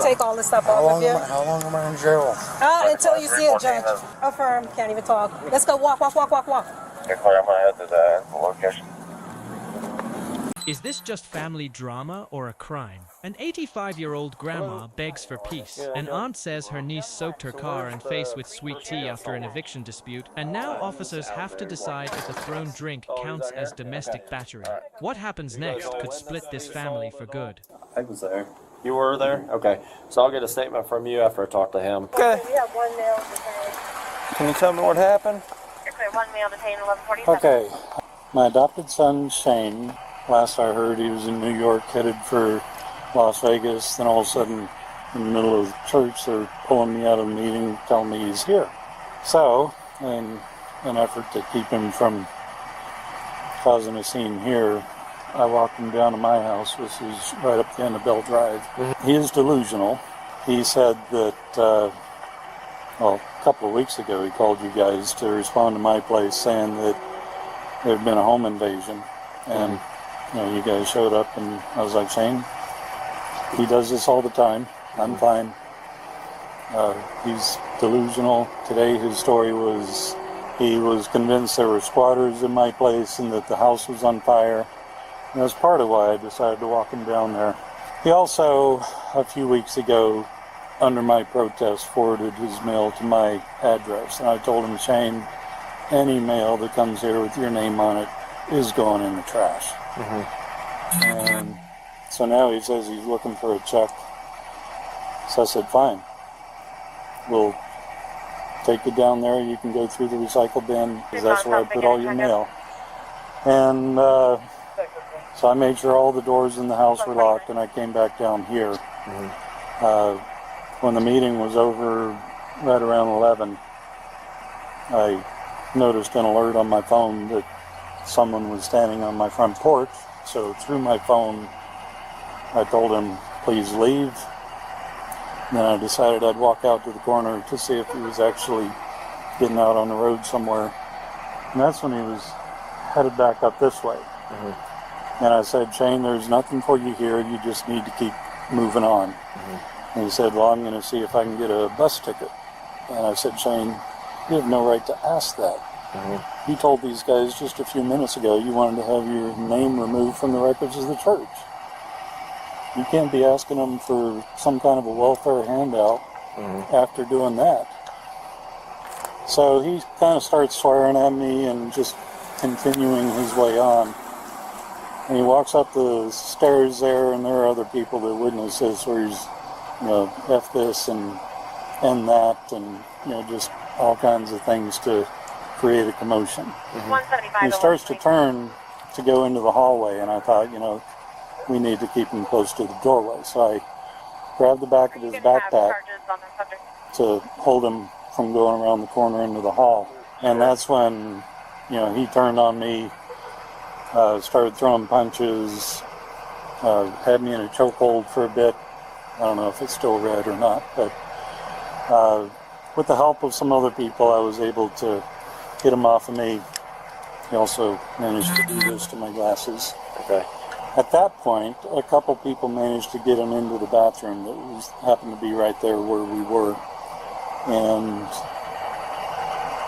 take all this stuff off of you. How long am I in jail? Until you see a judge. Affirm. Can't even talk. Let's go walk. Okay, I'm going to head to the location. Is this just family drama or a crime? An 85-year-old grandma begs for peace. An aunt says her niece soaked her car and face with sweet tea after an eviction dispute, and now officers have to decide if a thrown drink counts as domestic battery. What happens next could split this family for good. I was there. You were there? Okay. So I'll get a statement from you after I talk to him. Okay. We have 1 male detained. Can you tell me what happened? Yes, sir. 1 male detained, 1147. Okay. My adopted son, Shane, last I heard he was in New York headed for Las Vegas. Then all of a sudden, in the middle of church, they're pulling me out of the meeting, telling me he's here. So, in an effort to keep him from causing a scene here, I walked him down to my house, which is right up the end of Bell Drive. He is delusional. He said that, a couple of weeks ago, he called you guys to respond to my place saying that there had been a home invasion. And, you guys showed up, and I was like, Shane, he does this all the time. I'm fine. He's delusional. Today his story was he was convinced there were squatters in my place and that the house was on fire. And that's part of why I decided to walk him down there. He also, a few weeks ago, under my protest, forwarded his mail to my address. And I told him, Shane, any mail that comes here with your name on it is going in the trash. And so now he says he's looking for a check. So I said, fine. We'll take it down there. You can go through the recycle bin, because that's where I put all your mail. And so I made sure all the doors in the house were locked, and I came back down here. When the meeting was over, right around 11, I noticed an alert on my phone that someone was standing on my front porch. So through my phone, I told him, please leave. And then I decided I'd walk out to the corner to see if he was actually getting out on the road somewhere. And that's when he was headed back up this way. And I said, Shane, there's nothing for you here. You just need to keep moving on. And he said, well, I'm going to see if I can get a bus ticket. And I said, Shane, you have no right to ask that. You told these guys just a few minutes ago you wanted to have your name removed from the records of the church. You can't be asking them for some kind of a welfare handout after doing that. So he kind of starts swearing at me and just continuing his way on. And he walks up the stairs there, and there are other people that witness this, where he's, F this and that, and, just all kinds of things to create a commotion. He starts to turn to go into the hallway, and I thought, we need to keep him close to the doorway. So I grabbed the back of his backpack to hold him from going around the corner into the hall. And that's when, he turned on me, started throwing punches, had me in a chokehold for a bit. I don't know if it's still red or not, but with the help of some other people, I was able to get him off of me. He also managed to do this to my glasses. Okay. At that point, a couple people managed to get him into the bathroom that happened to be right there where we were. And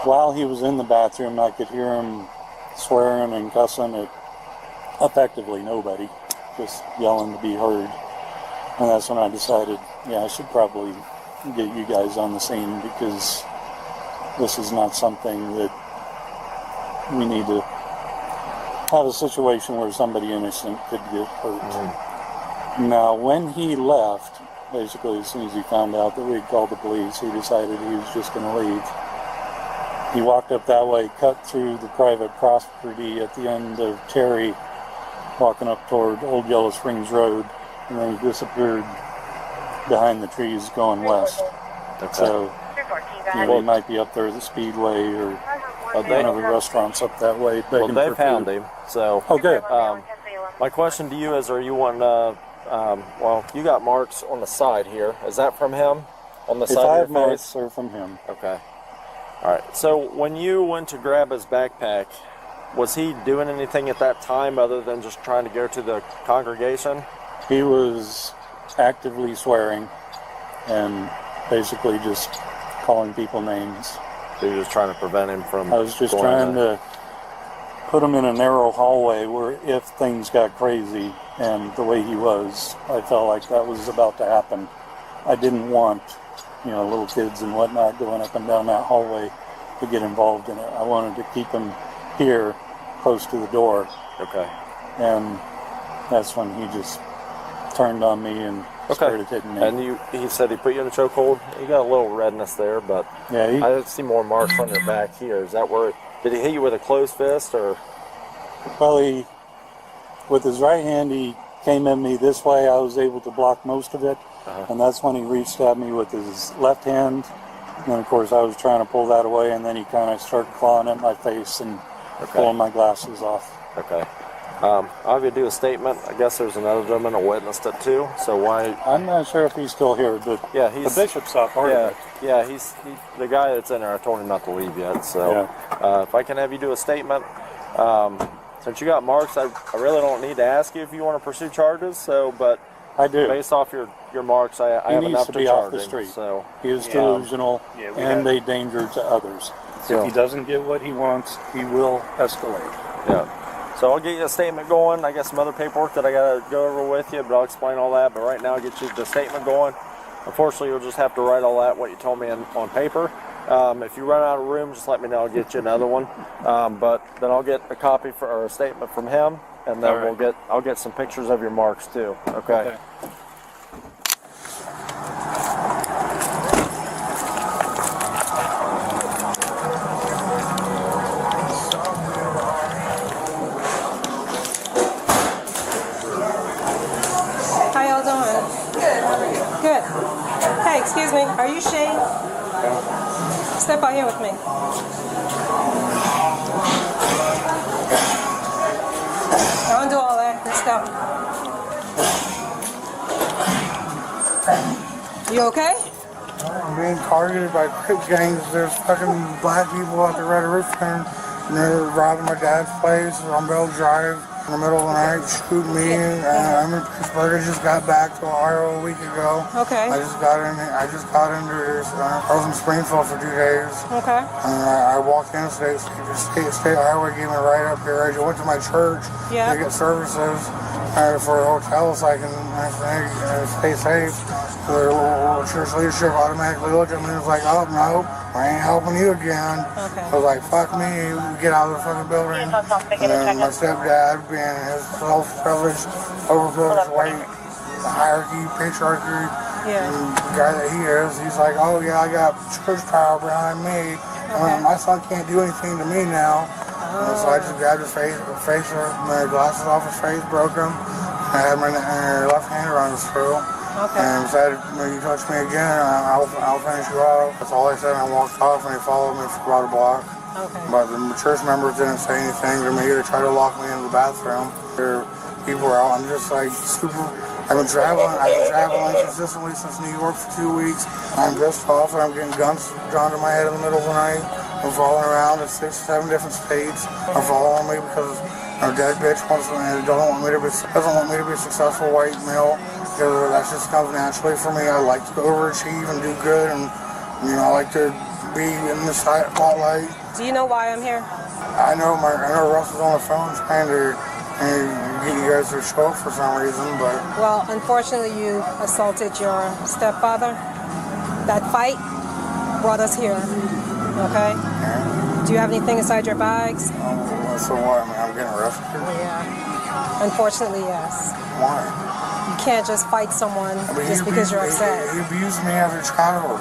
while he was in the bathroom, I could hear him swearing and cussing at effectively nobody, just yelling to be heard. And that's when I decided, I should probably get you guys on the scene, because this is not something that we need to have a situation where somebody innocent could get hurt. Now, when he left, basically as soon as he found out that we'd called the police, he decided he was just going to leave. He walked up that way, cut through the private property at the end of Terry, walking up toward Old Yellow Springs Road, and then he disappeared behind the trees going west. Okay. So, he might be up there at the Speedway or one of the restaurants up that way. Well, they found him. So, good. My question to you is, are you wanting you got marks on the side here. Is that from him? On the side of your face? If I have marks, they're from him. Okay. All right. So when you went to grab his backpack, was he doing anything at that time other than just trying to go to the congregation? He was actively swearing and basically just calling people names. So you're just trying to prevent him from... I was just trying to put him in a narrow hallway where if things got crazy, and the way he was, I felt like that was about to happen. I didn't want, little kids and whatnot going up and down that hallway to get involved in it. I wanted to keep him here, close to the door. Okay. And that's when he just turned on me and started hitting me. And he said he put you in a chokehold. You got a little redness there, but yeah, I see more marks on your back here. Is that where... Did he hit you with a closed fist, or...? Well, with his right hand, he came at me this way. I was able to block most of it. And that's when he reached at me with his left hand. And then, of course, I was trying to pull that away, and then he kind of started clawing at my face and pulling my glasses off. Okay. I'll have you do a statement. I guess there's another gentleman who witnessed it too. So why? I'm not sure if he's still here, but the bishop saw part of it. Yeah, he's the guy that's in there. I told him not to leave yet. So if I can have you do a statement. Since you got marks, I really don't need to ask you if you want to pursue charges. But I do. Based off your marks, I have enough to be charge off the him. street. So he is delusional and a danger to others. If he doesn't get what he wants, he will escalate. Yeah. So I'll get you a statement going. I got some other paperwork that I got to go over with you, but I'll explain all that. But right now, I'll get you the statement going. Unfortunately, you'll just have to write all that, what you told me on paper. If you run out of room, just let me know. I'll get you another one. But then I'll get a copy or a statement from him, and then I'll get some pictures of your marks too. Okay. How y'all doing? Good. Hey, excuse me. Are you Shane? Step out here with me. Don't do all that. Let's go. You okay? I'm being targeted by crip gangs. There's fucking black people out there at a roof and they're robbing my dad's place on Bell Drive in the middle of the night, shooting me. I'm in Pittsburgh. I just got back to Ohio a week ago. Okay. I just got in here. I was in Springfield for 2 days. Okay. I walked in state highway, gave me right up here. I went to my church to get services for a hotel so I can stay safe. The church leadership automatically looked at me and was like, oh no, I ain't helping you again. Okay. I was like, fuck me, get out of the fucking building. And then my stepdad, being his self-privileged, overprivileged white hierarchy, patriarchy, the guy that he is, he's like, oh yeah, I got church power behind me. My son can't do anything to me now. So I just grabbed his face, my glasses off his face, broke them. I had my left hand around his throat. And said, when you touch me again, I'll finish you off. That's all I said, and I walked off, and he followed me for about a block. But the church members didn't say anything to me. They tried to lock me into the bathroom. People were out. I'm just like super. I've been traveling consistently since New York for 2 weeks. I'm pissed off, and I'm getting guns drawn to my head in the middle of the night. I'm following around in 6 or 7 different states. I'm following me because our dead bitch doesn't want me to be a successful white male. Because that just comes naturally for me. I like to overachieve and do good, and I like to be in the spotlight. Do you know why I'm here? I know Russ is on the phone trying to get you guys to show up for some reason, but... Well, unfortunately, you assaulted your stepfather. That fight brought us here, okay? Yeah. Do you have anything inside your bags? So what? I'm getting arrested? Yeah. Unfortunately, yes. Why? You can't just fight someone just because you're upset. He abused me as a child.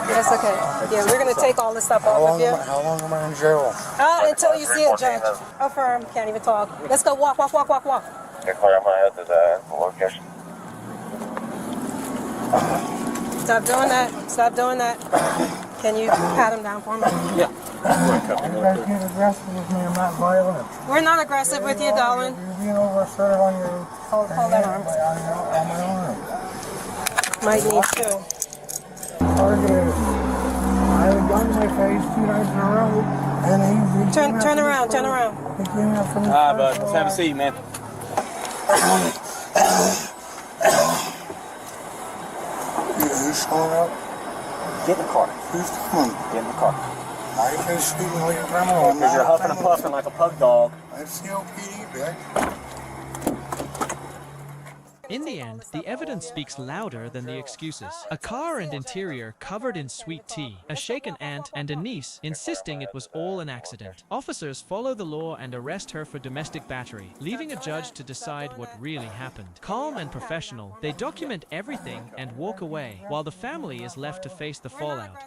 That's okay. Yeah, we're going to take all this stuff off of you. How long am I in jail? Until you see a judge. Affirm. Can't even talk. Let's go. Walk. Okay, I'm going to head to the location. Stop doing that. Stop doing that. Can you pat him down for me? Yeah. You guys get aggressive with me. I'm not violent. We're not aggressive with you, darling. You're being overassertive on your... Hold that arm. On my arm. Might need to. Targeted. I had a gun in my face 2 nights in a row. And he Turn around. Turn around. He came out from the bud. Let's have a seat, man. He showing up? Get in the car. Who's coming? Get in the car. Why you guys shooting like a criminal? Because you're huffing and puffing like a pug dog. That's COPD, bitch. In the end, the evidence speaks louder than the excuses. A car and interior covered in sweet tea, a shaken aunt, and a niece insisting it was all an accident. Officers follow the law and arrest her for domestic battery, leaving a judge to decide what really happened. Calm and professional, they document everything and walk away, while the family is left to face the fallout.